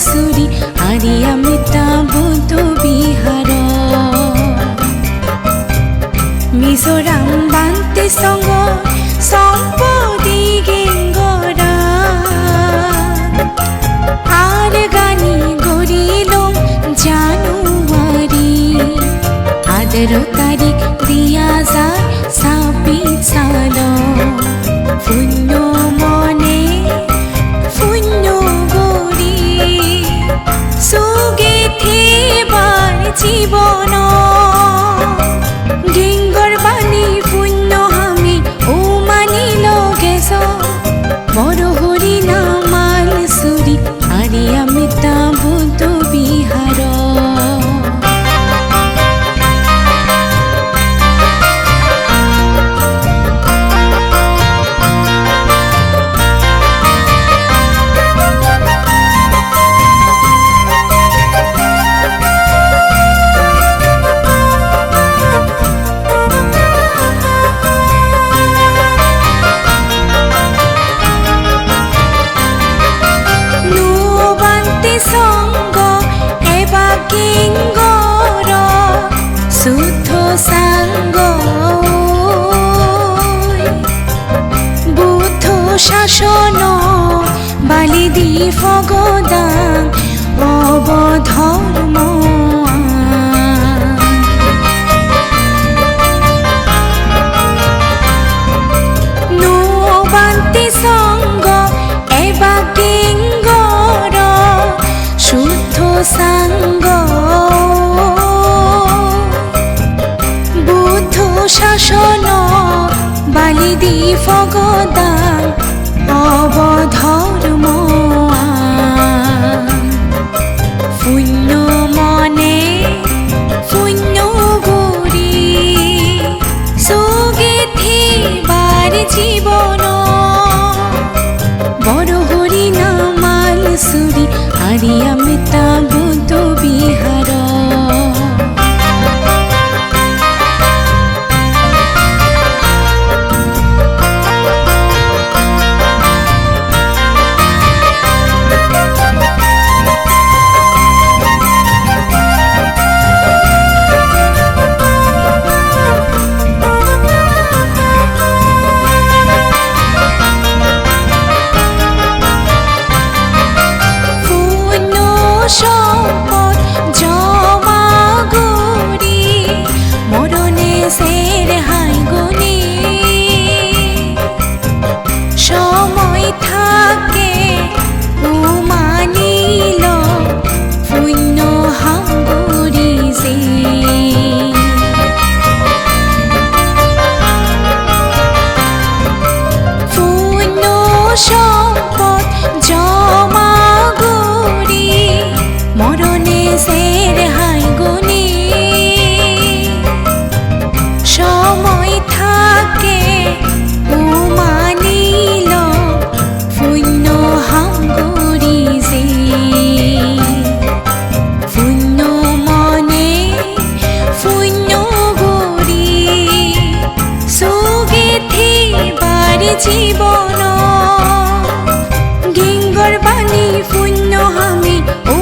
सुरी आरि अमृता बुद्ध बिहार मिजोराम बान्ते संग सम्पदी गेंगरा आर गानी गरिलम जानुवारी 18 तारिख दिया যায় ছাব্বিশ সাল শূন্য মনে শূন্য গরি সুগে থেবার জীবন গেঙ্গর বাণী শূন্য আমি ও মানিল গেছ বড় হরি নামাল সুরি আরি অমৃতা বুদ্ধ বিহার শাসন বালি দি ফগদান অবধর্ম নবান্তি সঙ্গ এবা কিঙ্গর শুদ্ধ সাঙ্গ বুদ্ধ শাসন বালি দি ফগদান অবধর্ম শূন্য মনে শূন্য গরি সুগে থেবার জীবন বড় হরি নামাল সুরি আরি অমৃতা বুদ্ধ বিহার সম্পদ জমা গরি মরণে সের হাই গুনি সময় থাকে মানিল শূন্য হাঙ্গুরি যে শূন্য সম্পদ জমা মরণে সের হাই গুনি সময় থাকে মানিল শূন্য হাঙ্গুরি যে শূন্য মনে শূন্য গরি সুগে থেবার জীবন গেঙ্গর বাণী শূন্য আমি ও